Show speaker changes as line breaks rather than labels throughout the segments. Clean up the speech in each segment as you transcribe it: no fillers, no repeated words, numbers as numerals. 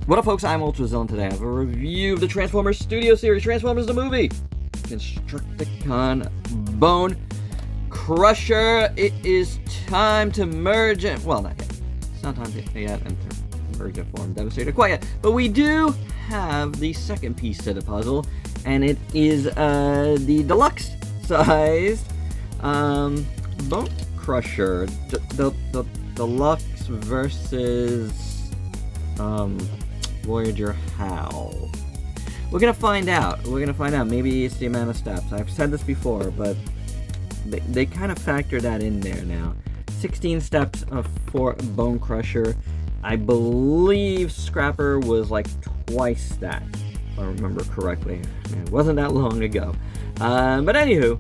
What up, folks? I'm ultrazillatoys, and today I have a review of the Transformers Studio Series, Transformers the movie, CONSTRUCTICON Bonecrusher. It is time to merge it. Well, not yet. It's not time to yet enter merge it form Devastator quite yet. But we do have the second piece to the puzzle, and it is the deluxe sized Bonecrusher. The deluxe versus Voyager Howl. We're gonna find out. Maybe it's the amount of steps. I've said this before, but they kind of factor that in there now. 16 steps for Bonecrusher. I believe Scrapper was like twice that, if I remember correctly. It wasn't that long ago. But anywho,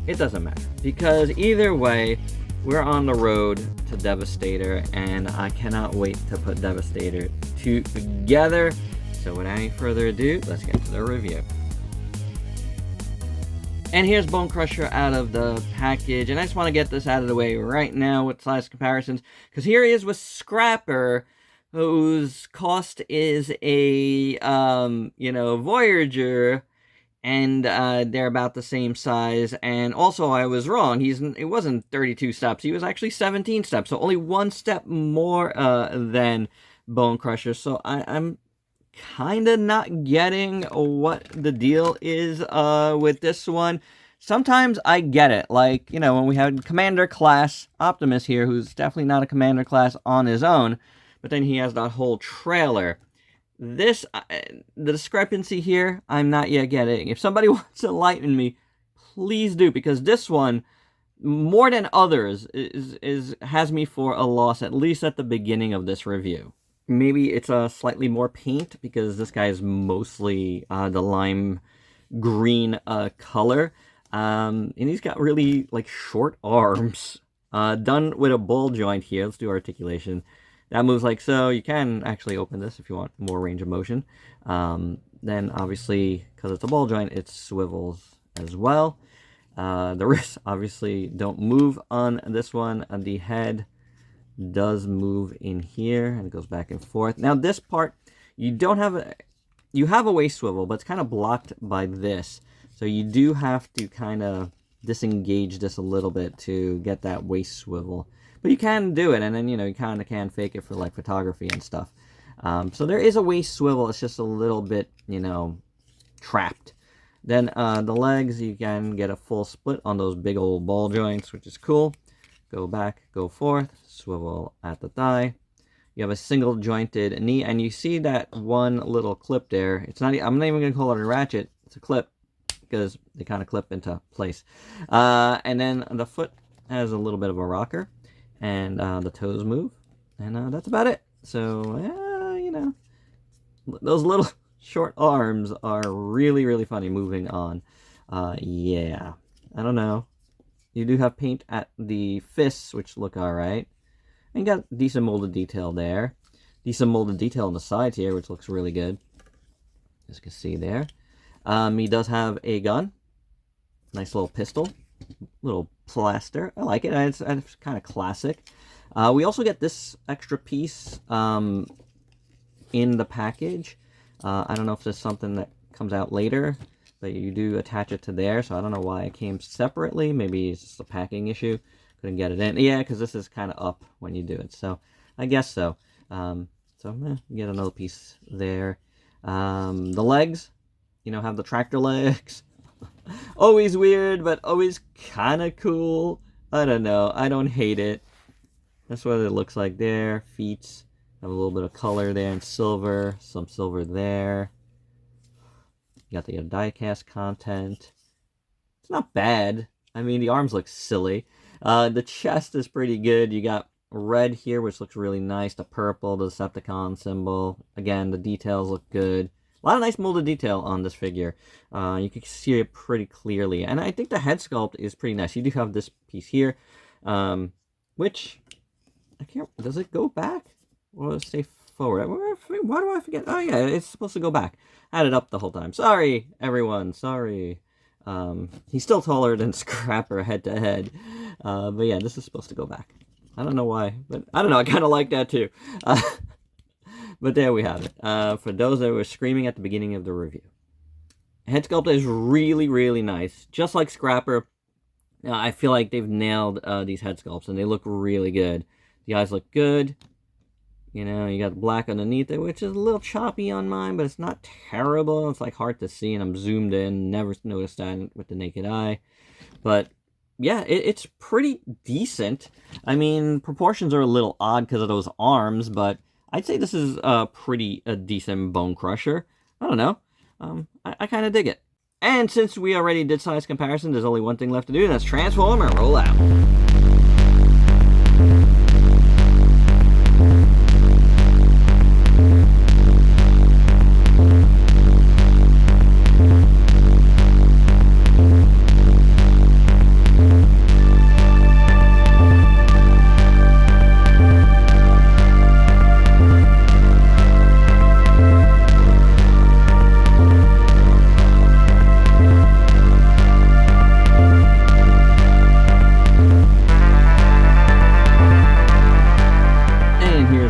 it doesn't matter, because either way, we're on the road to Devastator, and I cannot wait to put Devastator together. So without any further ado, let's get to the review. And here's Bonecrusher out of the package, and I just want to get this out of the way right now with size comparisons, because here he is with Scrapper, whose cost is a Voyager, and they're about the same size. And also, I was wrong. It wasn't 32 steps. He was actually 17 steps, so only one step more than Bonecrusher. So I'm kind of not getting what the deal is with this one. Sometimes I get it, like, when we had Commander Class Optimus here, who's definitely not a Commander Class on his own, but then he has that whole trailer. The discrepancy here, I'm not yet getting. If somebody wants to enlighten me, please do, because this one, more than others, has me for a loss, at least at the beginning of this review. Maybe it's a slightly more paint, because this guy is mostly the lime green color. And he's got really, short arms. Done with a ball joint here. Let's do articulation. That moves like so. You can actually open this if you want more range of motion. Then, obviously, because it's a ball joint, it swivels as well. The wrists, obviously, don't move on this one. The head does move in here, and it goes back and forth. Now, this part, you have a waist swivel, but it's kind of blocked by this. So you do have to kind of disengage this a little bit to get that waist swivel. But you can do it, and then, you kind of can fake it for, photography and stuff. So there is a waist swivel. It's just a little bit, trapped. Then the legs, you can get a full split on those big old ball joints, which is cool. Go back, go forth, swivel at the thigh. You have a single jointed knee, and you see that one little clip there. I'm not even going to call it a ratchet. It's a clip, because they kind of clip into place. And then the foot has a little bit of a rocker. And the toes move, and that's about it. So, those little short arms are really, really funny. Moving on. Yeah, I don't know. You do have paint at the fists, which look alright. And you got decent molded detail there. Decent molded detail on the sides here, which looks really good. As you can see there. He does have a gun. Nice little pistol. Little plaster. I like it. It's kind of classic. We also get this extra piece in the package. I don't know if there's something that comes out later, but you do attach it to there. So I don't know why it came separately. Maybe it's just a packing issue. Couldn't get it in. Yeah, because this is kind of up when you do it. So I guess so. You get another piece there. The legs, have the tractor legs. Always weird, but always kind of cool. I don't know. I don't hate it. That's what it looks like there. Feet have a little bit of color there and silver. Some silver there. You got the die-cast content. It's not bad. I mean, the arms look silly. The chest is pretty good. You got red here, which looks really nice. The purple, the Decepticon symbol. Again, the details look good. A lot of nice molded detail on this figure. You can see it pretty clearly. And I think the head sculpt is pretty nice. You do have this piece here, which, I can't, does it go back? Or does it stay forward? Why do I forget? Oh yeah, it's supposed to go back. I had it up the whole time. Sorry, everyone, sorry. He's still taller than Scrapper head to head. But yeah, this is supposed to go back. I don't know why, but I don't know, I kind of like that too. But there we have it. For those that were screaming at the beginning of the review. Head sculpt is really, really nice. Just like Scrapper, I feel like they've nailed these head sculpts, and they look really good. The eyes look good. You know, you got the black underneath it, which is a little choppy on mine, but it's not terrible. It's like hard to see, and I'm zoomed in. Never noticed that with the naked eye. But yeah, it's pretty decent. I mean, proportions are a little odd because of those arms, but I'd say this is a pretty decent Bonecrusher. I don't know. I kind of dig it. And since we already did size comparison, there's only one thing left to do, and that's transform and roll out.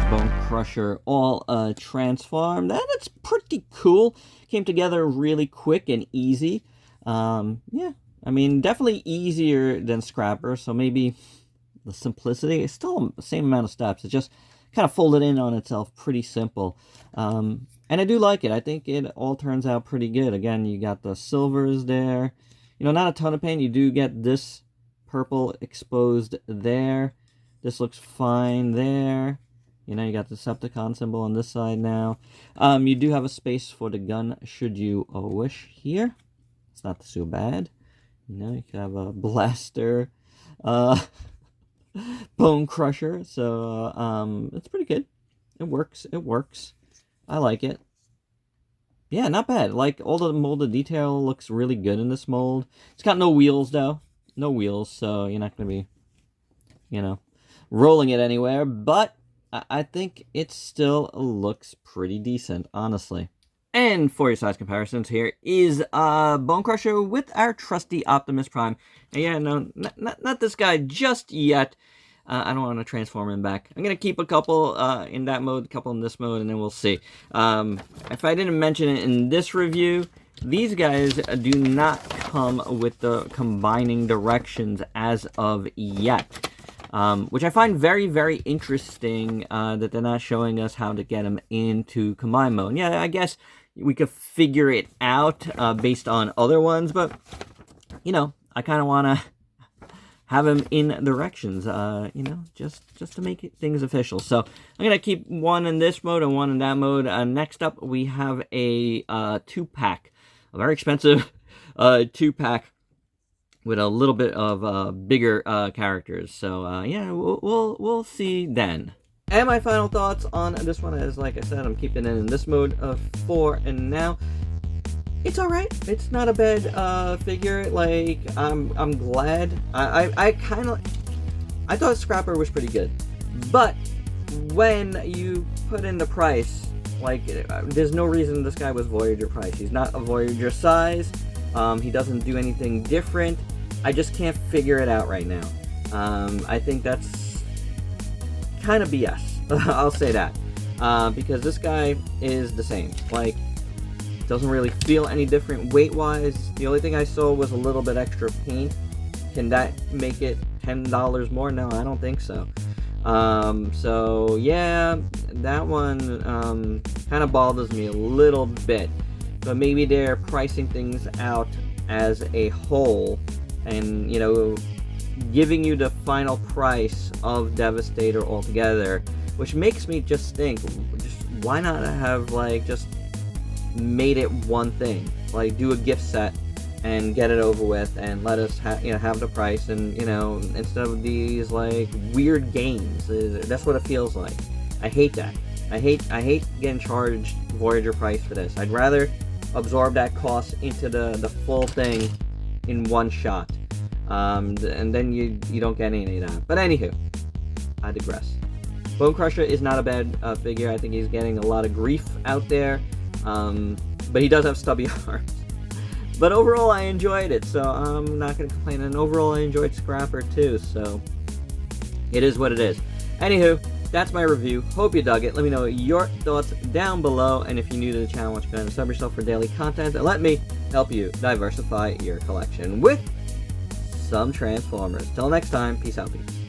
Bonecrusher all transformed. That's pretty cool. Came together really quick and easy. Yeah, I mean, definitely easier than Scrapper, so maybe the simplicity is still the same amount of steps. It just kind of folded in on itself, pretty simple. And I do like it. I think it all turns out pretty good. Again, you got the silvers there. You know, not a ton of paint. You do get this purple exposed there. This looks fine there. You know, you got the Decepticon symbol on this side now. You do have a space for the gun, should you wish here. It's not too bad. You know, you can have a blaster, Bonecrusher. So, it's pretty good. It works. It works. I like it. Yeah, not bad. Like, all the molded detail looks really good in this mold. It's got no wheels, though. No wheels, so you're not going to be, you know, rolling it anywhere. But I think it still looks pretty decent, honestly. And for your size comparisons, here is Bonecrusher with our trusty Optimus Prime. And yeah, no, not this guy just yet. I don't want to transform him back. I'm going to keep a couple in that mode, a couple in this mode, and then we'll see. If I didn't mention it in this review, these guys do not come with the combining directions as of yet. Which I find very, very interesting that they're not showing us how to get them into combine mode. Yeah, I guess we could figure it out based on other ones, but, you know, I kind of want to have them in directions, you know, just to make things official. So I'm going to keep one in this mode and one in that mode. Next up, we have a 2-pack, a very expensive 2-pack. With a little bit of bigger characters, so yeah, we'll see then. And my final thoughts on this one is, like I said, I'm keeping it in this mode for and now. It's all right. It's not a bad figure. Like I'm glad. I thought Scrapper was pretty good, but when you put in the price, like there's no reason this guy was Voyager price. He's not a Voyager size. He doesn't do anything different. I just can't figure it out right now. I think that's kind of BS. I'll say that. Because this guy is the same. Like, doesn't really feel any different weight-wise. The only thing I saw was a little bit extra paint. Can that make it $10 more? No, I don't think so. So, yeah, that one kind of bothers me a little bit. But maybe they're pricing things out as a whole and, you know, giving you the final price of Devastator altogether, which makes me just think, just why not have, like, just made it one thing? Like, do a gift set and get it over with and let us have the price, and, you know, instead of these, like, weird games. That's what it feels like. I hate that. I hate getting charged Voyager price for this. I'd rather absorb that cost into the full thing in one shot, and then you don't get any of that. But anywho, I digress. Bonecrusher is not a bad figure. I think he's getting a lot of grief out there, but he does have stubby arms. But overall, I enjoyed it, so I'm not going to complain. And overall, I enjoyed Scrapper too, so it is what it is. Anywho, that's my review. Hope you dug it. Let me know your thoughts down below, and if you're new to the channel, watch and sub yourself for daily content, and let me help you diversify your collection with some Transformers. Till next time, peace out, peeps.